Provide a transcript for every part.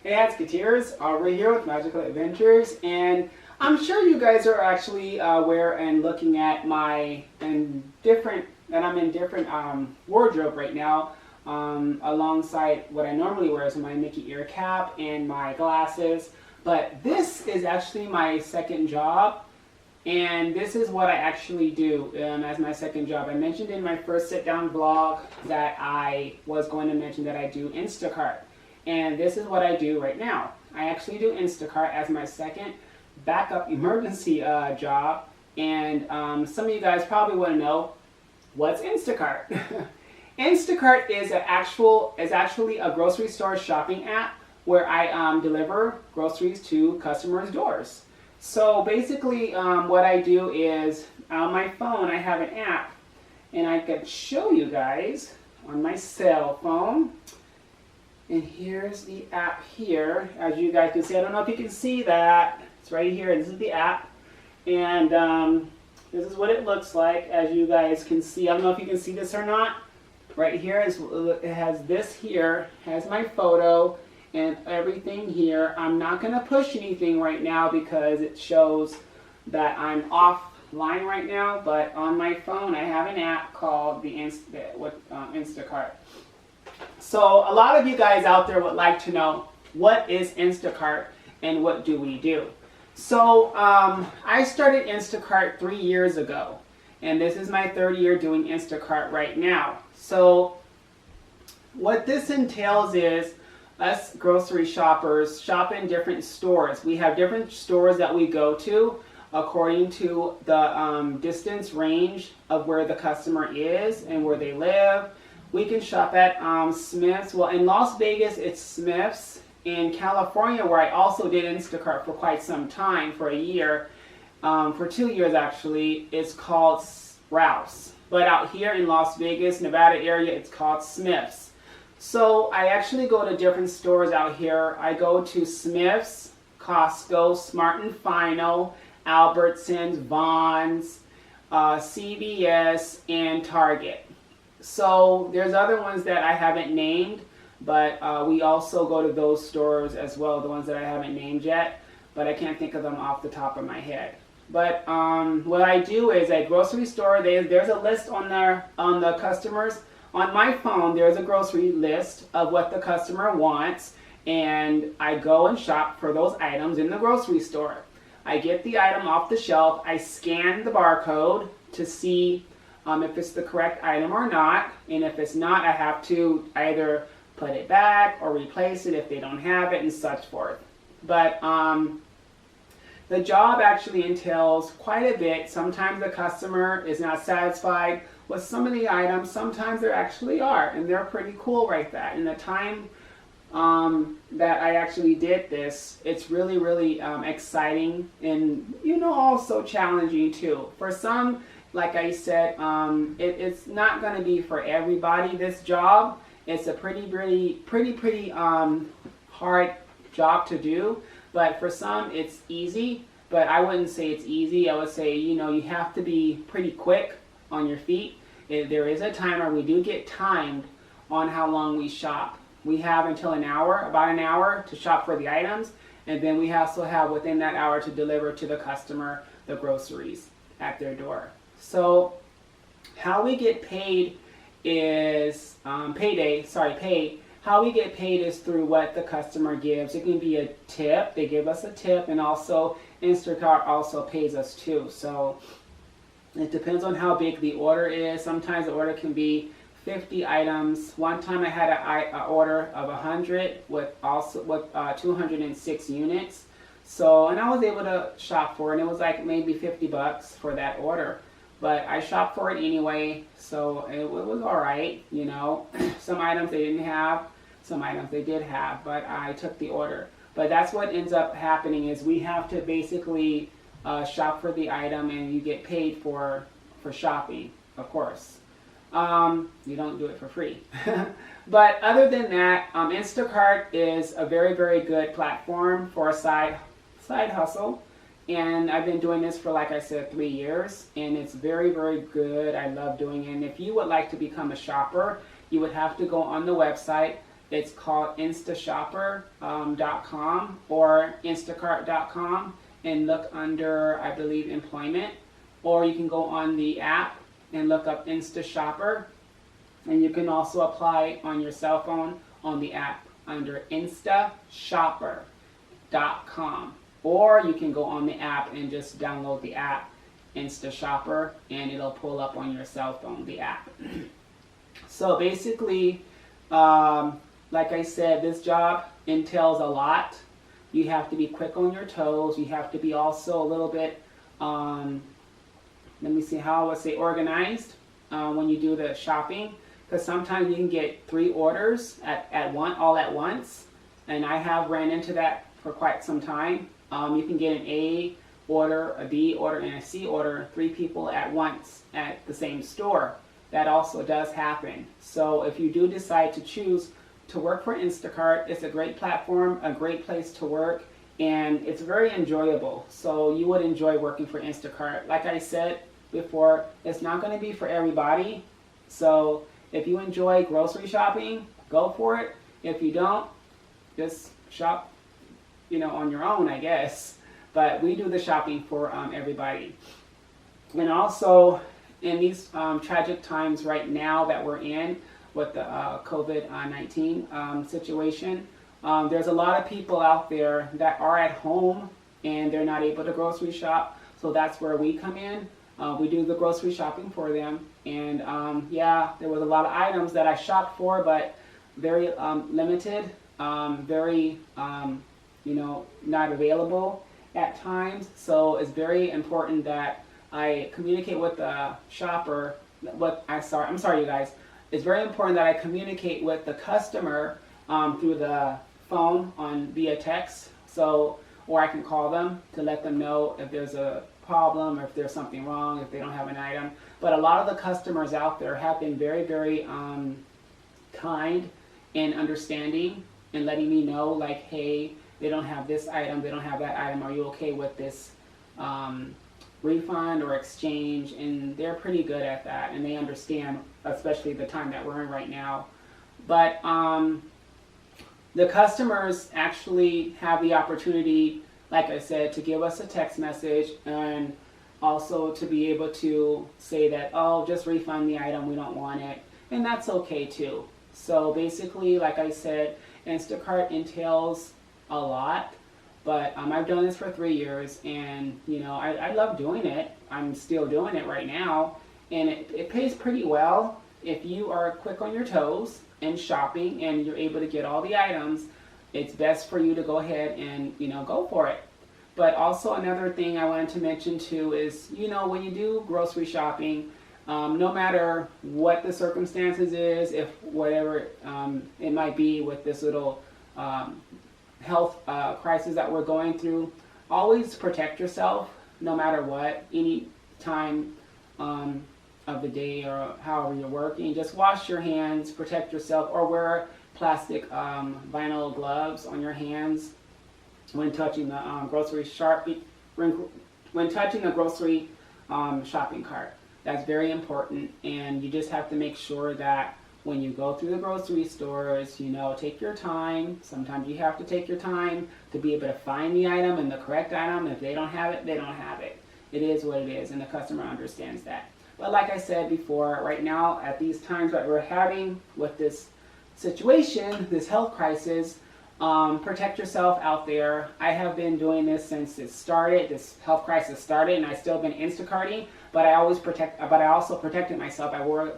Hey Hatsketeers, we're here with Magical Adventures, and I'm sure you guys are actually aware and looking at I'm in different wardrobe right now, alongside what I normally wear is my Mickey ear cap and my glasses. But this is actually my second job, and this is what I actually do as my second job. I mentioned in my first sit-down vlog that I was going to mention that I do Instacart. And this is what I do right now. I actually do Instacart as my second backup emergency job. And some of you guys probably want to know, what's Instacart? Instacart is actually a grocery store shopping app where I deliver groceries to customers' doors. So basically what I do is on my phone I have an app, and I can show you guys on my cell phone. And here's the app here, as you guys can see. I don't know if you can see that. It's right here. This is the app. And this is what it looks like, as you guys can see. I don't know if you can see this or not. Right here, it has this here, has my photo and everything here. I'm not going to push anything right now because it shows that I'm offline right now. But on my phone, I have an app called the Instacart. So a lot of you guys out there would like to know, what is Instacart and what do we do? So I started Instacart 3 years ago, and this is my third year doing Instacart right now. So what this entails is us grocery shoppers shop in different stores. We have different stores that we go to according to the distance range of where the customer is and where they live. We can shop at Smith's. Well, in Las Vegas, it's Smith's. In California, where I also did Instacart for quite some time, for a year, for 2 years actually, it's called Ralph's. But out here in Las Vegas, Nevada area, it's called Smith's. So I actually go to different stores out here. I go to Smith's, Costco, Smart & Final, Albertsons, Vons, CVS, and Target. So there's other ones that I haven't named, but we also go to those stores as well, the ones that I haven't named yet, but I can't think of them off the top of my head. But what I do is a grocery store, there's a list on the customers. On my phone, there's a grocery list of what the customer wants, and I go and shop for those items in the grocery store. I get the item off the shelf, I scan the barcode to see if it's the correct item or not, and if it's not, I have to either put it back or replace it if they don't have it and such forth. But the job actually entails quite a bit. Sometimes the customer is not satisfied with some of the items. Sometimes they actually are, and they're pretty cool like that. In the time that I actually did this, it's really, really exciting and, also challenging too. For some, like I said, it's not going to be for everybody, this job. It's a pretty hard job to do. But for some, it's easy. But I wouldn't say it's easy. I would say, you have to be pretty quick on your feet. There is a timer. We do get timed on how long we shop. We have until about an hour to shop for the items. And then we also have within that hour to deliver to the customer the groceries at their door. So how we get paid is How we get paid is through what the customer gives. It can be a tip. They give us a tip, and also Instacart also pays us too. So it depends on how big the order is. Sometimes the order can be 50 items. One time I had an order of 100 with 206 units. So, and I was able to shop for it, and it was like maybe $50 for that order. But I shopped for it anyway, so it was all right, Some items they didn't have, some items they did have, but I took the order. But that's what ends up happening is we have to basically shop for the item, and you get paid for shopping, of course. You don't do it for free. But other than that, Instacart is a very, very good platform for a side hustle. And I've been doing this for, like I said, 3 years, and it's very, very good. I love doing it. And if you would like to become a shopper, you would have to go on the website It's called instashopper.com or instacart.com, and look under, I believe, employment. Or you can go on the app and look up Instashopper, and you can also apply on your cell phone on the app under instashopper.com. Or you can go on the app and just download the app Instashopper, and it'll pull up on your cell phone, the app. So basically, like I said, this job entails a lot. You have to be quick on your toes. You have to be also a little bit, let me see how I would say, organized when you do the shopping. Because sometimes you can get 3 orders all at once. And I have ran into that for quite some time. You can get an A order, a B order, and a C order, 3 people at once at the same store. That also does happen. So if you do decide to choose to work for Instacart, it's a great platform, a great place to work, and it's very enjoyable. So you would enjoy working for Instacart. Like I said before, it's not going to be for everybody. So if you enjoy grocery shopping, go for it. If you don't, just shop, on your own, I guess. But we do the shopping for everybody. And also, in these tragic times right now that we're in with the COVID-19 situation, there's a lot of people out there that are at home and they're not able to grocery shop. So that's where we come in. We do the grocery shopping for them. And there was a lot of items that I shopped for, but very limited, very, not available at times. So it's very important that I communicate with the shopper. I'm sorry, you guys. It's very important that I communicate with the customer through the phone via text. So, or I can call them to let them know if there's a problem or if there's something wrong, if they don't have an item. But a lot of the customers out there have been very, very kind and understanding and letting me know, like, hey, they don't have this item, they don't have that item. Are you okay with this refund or exchange? And they're pretty good at that, and they understand, especially the time that we're in right now. But the customers actually have the opportunity, like I said, to give us a text message, and also to be able to say that, oh, just refund the item, we don't want it. And that's okay too. So basically, like I said, Instacart entails a lot, but I've done this for 3 years, and I love doing it. I'm still doing it right now, and it pays pretty well if you are quick on your toes and shopping and you're able to get all the items. It's best for you to go ahead and go for it. But also another thing I wanted to mention too is, when you do grocery shopping, no matter what the circumstances is, if whatever it might be with this little health crisis that we're going through, always protect yourself no matter what, any time of the day or however you're working. Just wash your hands, protect yourself, or wear plastic vinyl gloves on your hands when touching the grocery shopping cart. That's very important, and you just have to make sure that when you go through the grocery stores, take your time. Sometimes you have to take your time to be able to find the item and the correct item. If they don't have it, they don't have it. It is what it is, and the customer understands that. But like I said before, right now, at these times that we're having with this situation, this health crisis, protect yourself out there. I have been doing this since this health crisis started, and I've still been Instacarting, but I also protected myself. I wore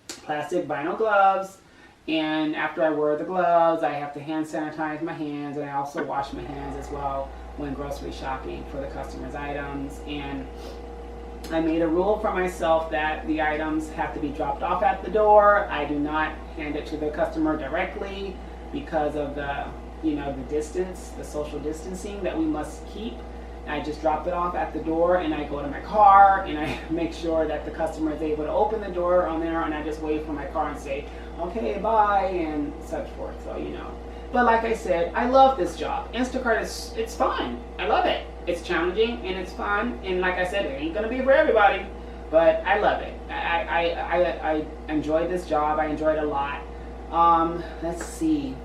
plastic vinyl gloves, and after I wear the gloves, I have to hand sanitize my hands, and I also wash my hands as well when grocery shopping for the customer's items. And I made a rule for myself that the items have to be dropped off at the door. I do not hand it to the customer directly because of the distance, the social distancing that we must keep. I just drop it off at the door, and I go to my car, and I make sure that the customer is able to open the door on there, and I just wait for my car and say, okay, bye, and such forth. So, But like I said, I love this job. Instacart it's fun. I love it. It's challenging and it's fun. And like I said, it ain't gonna be for everybody, but I love it. I enjoyed this job. I enjoyed it a lot. Let's see.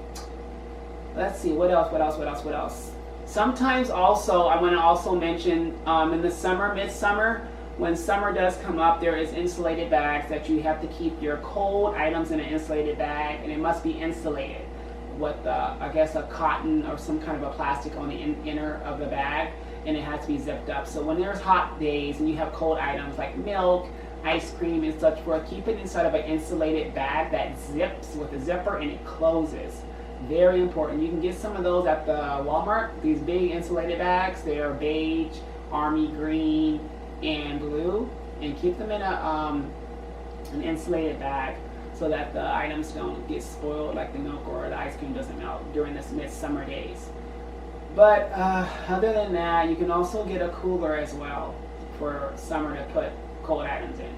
What else? Sometimes also, I want to also mention in the summer, midsummer, when summer does come up, there is insulated bags that you have to keep your cold items in an insulated bag, and it must be insulated with, I guess, a cotton or some kind of a plastic on the inner of the bag, and it has to be zipped up. So when there's hot days and you have cold items like milk, ice cream, and such forth, keep it inside of an insulated bag that zips with a zipper and it closes. Very important. You can get some of those at the Walmart, these big insulated bags. They are beige, army green, and blue, and keep them in an insulated bag so that the items don't get spoiled, like the milk or the ice cream doesn't melt during this midsummer days. But other than that, you can also get a cooler as well for summer to put cold items in.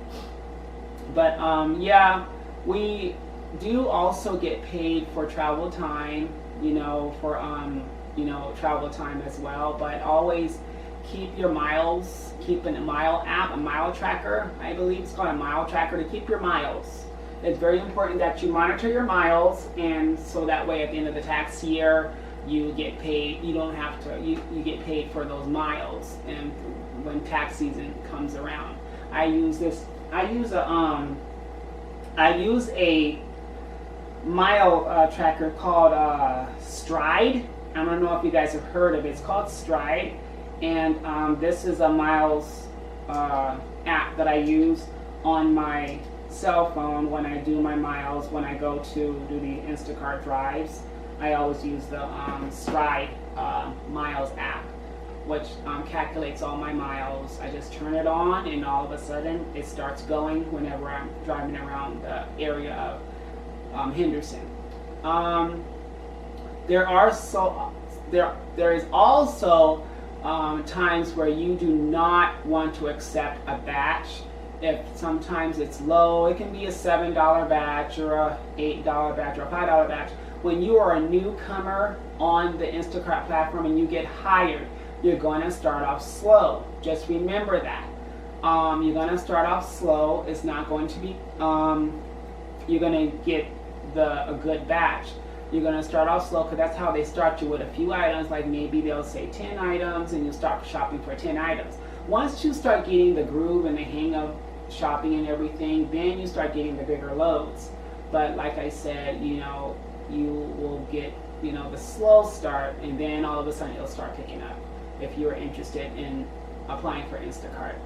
But yeah, we do also get paid for travel time, for travel time as well. But always keep your miles, keep a mile app, a mile tracker, I believe it's called a mile tracker, to keep your miles. It's very important that you monitor your miles, and so that way at the end of the tax year you get paid. You don't have to, you get paid for those miles, and when tax season comes around. I use a mile tracker called Stride. I don't know if you guys have heard of it. It's called Stride, and this is a miles app that I use on my cell phone when I do my miles. When I go to do the Instacart drives, I always use the Stride miles app, which calculates all my miles. I just turn it on, and all of a sudden it starts going whenever I'm driving around the area of Henderson. There is also times where you do not want to accept a batch. If sometimes it's low, it can be a $7 batch or a $8 batch or a $5 batch. When you are a newcomer on the Instacart platform and you get hired, you're going to start off slow. Just remember that. You're going to start off slow. It's not going to be, you're going to get a good batch. You're going to start off slow because that's how they start you, with a few items. Like maybe they'll say 10 items and you start shopping for 10 items. Once you start getting the groove and the hang of shopping and everything, then you start getting the bigger loads. But like I said, you will get the slow start, and then all of a sudden it'll start picking up if you're interested in applying for Instacart.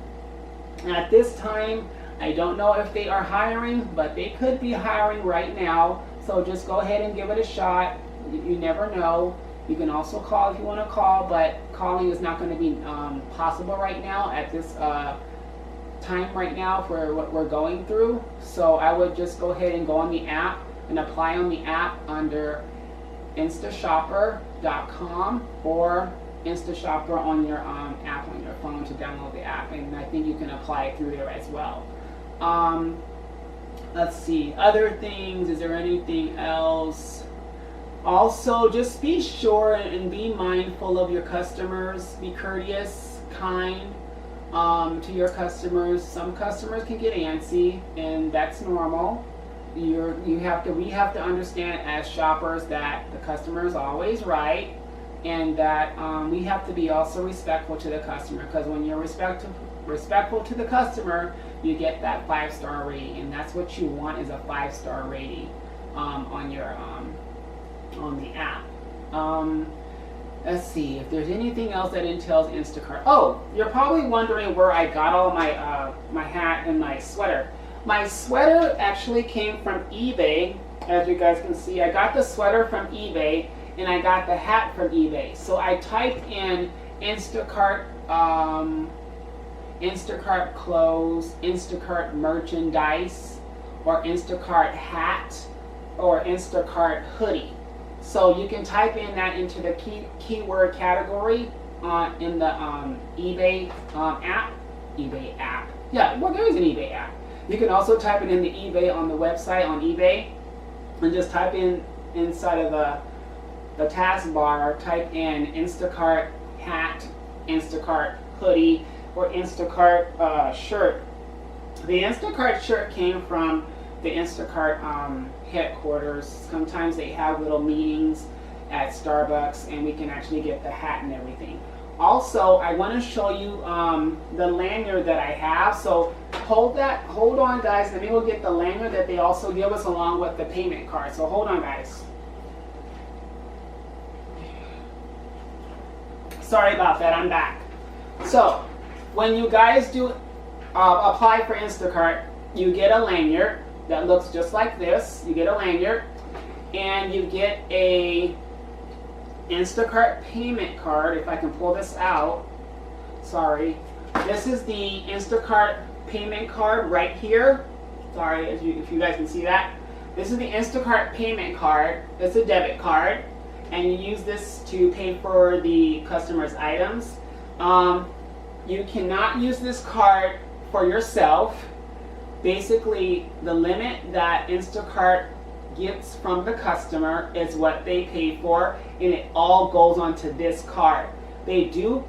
At this time, I don't know if they are hiring, but they could be hiring right now. So just go ahead and give it a shot. You never know. You can also call if you want to call, but calling is not going to be possible right now at this time right now for what we're going through. So I would just go ahead and go on the app and apply on the app under instashopper.com or Instashopper on your app on your phone to download the app, and I think you can apply it through there as well. Let's see, other things. Is there anything else? Also, just be sure and be mindful of your customers. Be courteous, kind to your customers. Some customers can get antsy, and that's normal. We have to understand as shoppers that the customer is always right, and that we have to be also respectful to the customer, because when you're respectful to the customer, you get that 5-star rating, and that's what you want, is a 5-star rating on your on the app. Let's see if there's anything else that entails Instacart. Oh, you're probably wondering where I got all my my hat and my sweater. My sweater actually came from eBay. As you guys can see, I got the sweater from eBay, and I got the hat from eBay. So I typed in Instacart, Instacart clothes, Instacart merchandise, or Instacart hat, or Instacart hoodie. So you can type in that into the keyword category in the eBay app. eBay app. Yeah, well, there is an eBay app. You can also type it in the eBay on the website on eBay, and just type in inside of the taskbar, type in Instacart hat, Instacart hoodie, or Instacart shirt. The Instacart shirt came from the Instacart headquarters. Sometimes they have little meetings at Starbucks, and we can actually get the hat and everything. Also, I want to show you the lanyard that I have. So hold on guys, let me go get the lanyard that they also give us along with the payment card. So hold on guys. Sorry about that, I'm back. So when you guys do apply for Instacart, you get a lanyard that looks just like this. You get a lanyard and you get a Instacart payment card. If I can pull this out, sorry. This is the Instacart payment card right here. Sorry if you guys can see that. This is the Instacart payment card. It's a debit card, and you use this to pay for the customer's items. You cannot use this card for yourself. Basically, the limit that Instacart gets from the customer is what they pay for, and it all goes onto this card. They do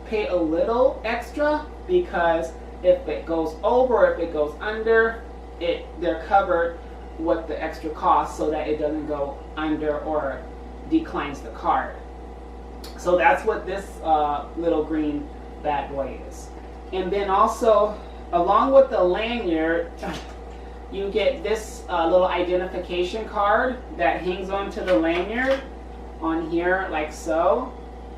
pay a little extra because if it goes over, if it goes under, they're covered with the extra cost so that it doesn't go under or declines the card. So that's what this little green bad boy is. And then also, along with the lanyard, you get this little identification card that hangs onto the lanyard on here like so.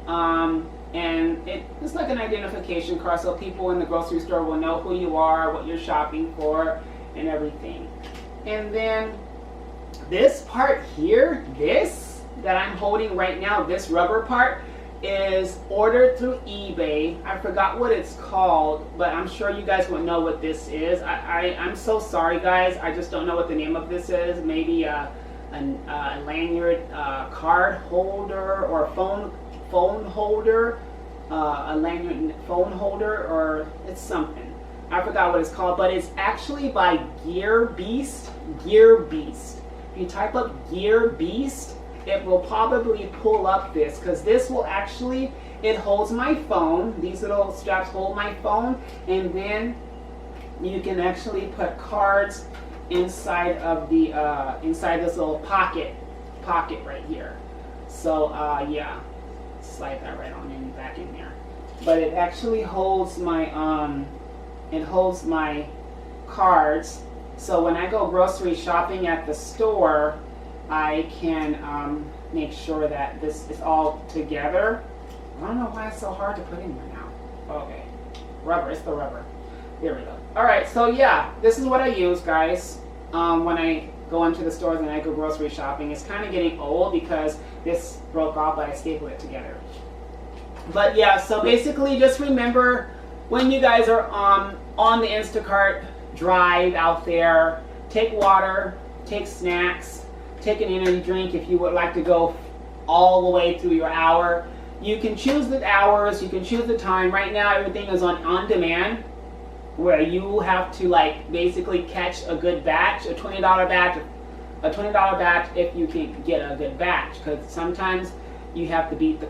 And it's like an identification card so people in the grocery store will know who you are, what you're shopping for, and everything. And then this part here, this that I'm holding right now, this rubber part, is ordered through eBay. I forgot what it's called, but I'm sure you guys would know what this is. I'm so sorry guys, I just don't know what the name of this is. Maybe a lanyard card holder or phone holder, a lanyard phone holder, or it's something. I forgot what it's called, but it's actually by Gear Beast. If you type up Gear Beast, it will probably pull up this, because this will actually, it holds my phone. These little straps hold my phone, and then you can actually put cards inside of the inside this little pocket right here. So yeah, slide that right on in back in there. But it actually holds my cards. So when I go grocery shopping at the store, I can make sure that this is all together. I don't know why it's so hard to put in right now. Okay, rubber, it's the rubber. There we go. All right, so yeah, this is what I use, guys, when I go into the stores and I go grocery shopping. It's kind of getting old because this broke off, but I stapled it together. But yeah, so basically just remember, when you guys are on the Instacart drive out there, take water, take snacks, take an energy drink if you would like to go all the way through your hour. You can choose the hours, you can choose the time. Right now everything is on demand, where you have to like basically catch a good batch, a $20 batch if you can get a good batch, because sometimes you have to beat the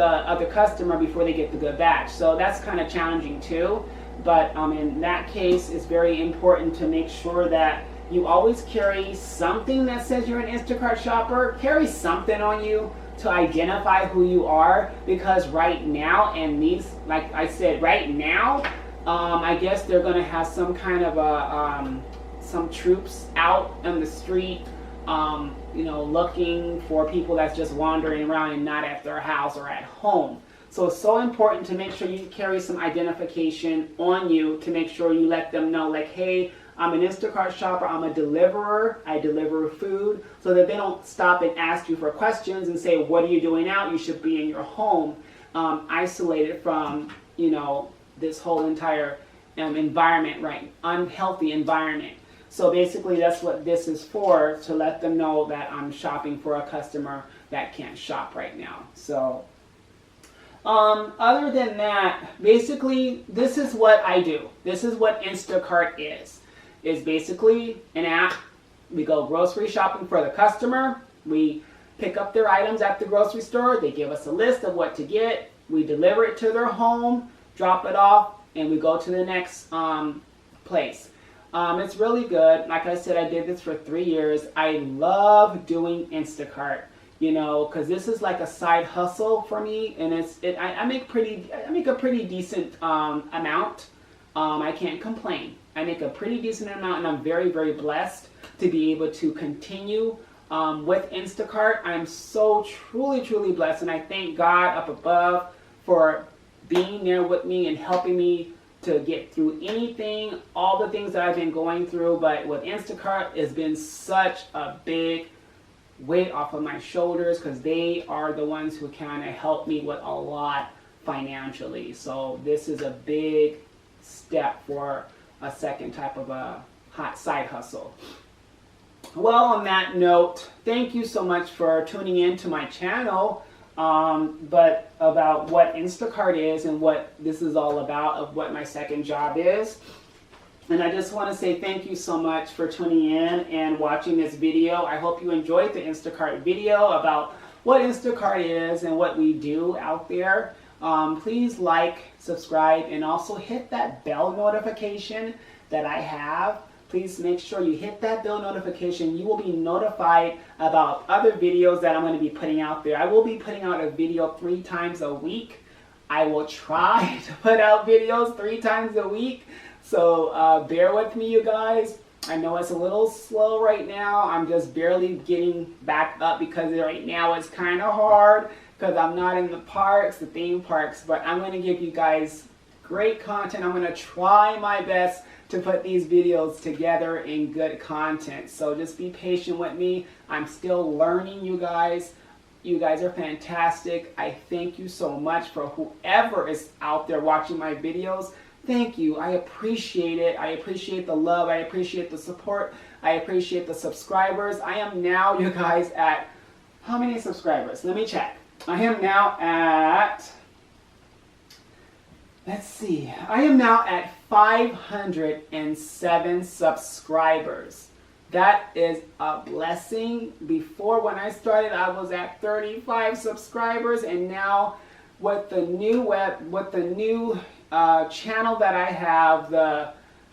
other customer before they get the good batch. So that's kind of challenging too. But in that case, it's very important to make sure that you always carry something that says you're an Instacart shopper. Carry something on you to identify who you are, because right now, and these, like I said, right now, I guess they're going to have some kind of some troops out on the street, you know, looking for people that's just wandering around and not at their house or at home. So it's so important to make sure you carry some identification on you to make sure you let them know, like, hey, I'm an Instacart shopper, I'm a deliverer, I deliver food, so that they don't stop and ask you for questions and say, what are you doing out? You should be in your home, isolated from, you know, this whole entire environment, right? Unhealthy environment. So basically that's what this is for, to let them know that I'm shopping for a customer that can't shop right now. So other than that, basically this is what I do. This is what Instacart is. It's basically an app. We go grocery shopping for the customer. We pick up their items at the grocery store. They give us a list of what to get. We deliver it to their home, drop it off, and we go to the next place. It's really good. Like I said, I did this for 3 years. I love doing Instacart, you know, because this is like a side hustle for me, and I make a pretty decent amount. I can't complain. I make a pretty decent amount, and I'm very, very blessed to be able to continue with Instacart. I'm so truly, truly blessed, and I thank God up above for being there with me and helping me to get through anything, all the things that I've been going through. But with Instacart, it's been such a big weight off of my shoulders, because they are the ones who kind of help me with a lot financially. So this is a big step for a second type of a hot side hustle. Well, on that note, thank you so much for tuning in to my channel. But about what Instacart is and what this is all about, of what my second job is. And I just want to say thank you so much for tuning in and watching this video. I hope you enjoyed the Instacart video about what Instacart is and what we do out there. Please like, subscribe, and also hit that bell notification that I have. Please make sure you hit that bell notification. You will be notified about other videos that I'm going to be putting out there. I will be putting out a video 3 times a week. I will try to put out videos 3 times a week. So bear with me, you guys. I know it's a little slow right now. I'm just barely getting back up, because right now it's kind of hard because I'm not in the parks, the theme parks. But I'm going to give you guys great content. I'm going to try my best to put these videos together in good content. So just be patient with me. I'm still learning, you guys. You guys are fantastic. I thank you so much for whoever is out there watching my videos. Thank you. I appreciate it. I appreciate the love. I appreciate the support. I appreciate the subscribers. I am now, you guys, at how many subscribers? Let me check. I am now at, let's see, I am now at 507 subscribers. That is a blessing. Before, when I started, I was at 35 subscribers, and now with the new channel that I have, the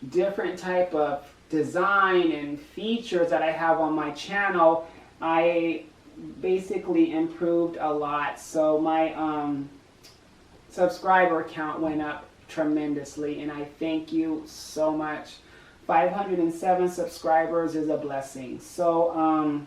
different type of design and features that I have on my channel, I basically improved a lot. So my subscriber count went up tremendously, and I thank you so much. 507 subscribers is a blessing. So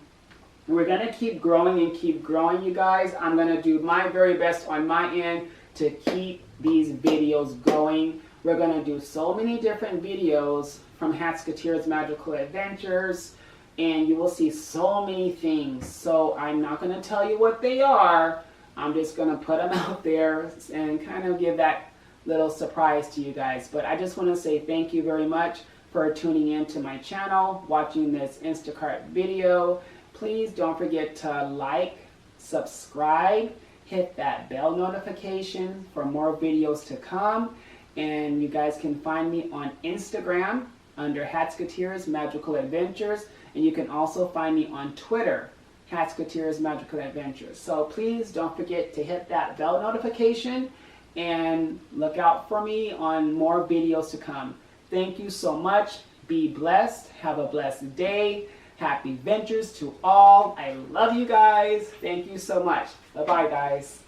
we're going to keep growing and keep growing, you guys. I'm going to do my very best on my end to keep these videos going. We're going to do so many different videos from Hatskateer's Magical Adventures, and you will see so many things. So I'm not going to tell you what they are. I'm just going to put them out there and kind of give that little surprise to you guys. But I just want to say thank you very much for tuning in to my channel, watching this Instacart video. Please don't forget to like, subscribe, hit that bell notification for more videos to come. And you guys can find me on Instagram under Hatskateer's Magical Adventures. And you can also find me on Twitter, Hatskateer's Magical Adventures. So please don't forget to hit that bell notification and look out for me on more videos to come. Thank you so much. Be blessed. Have a blessed day. Happy ventures to all. I love you guys. Thank you so much. Bye-bye, guys.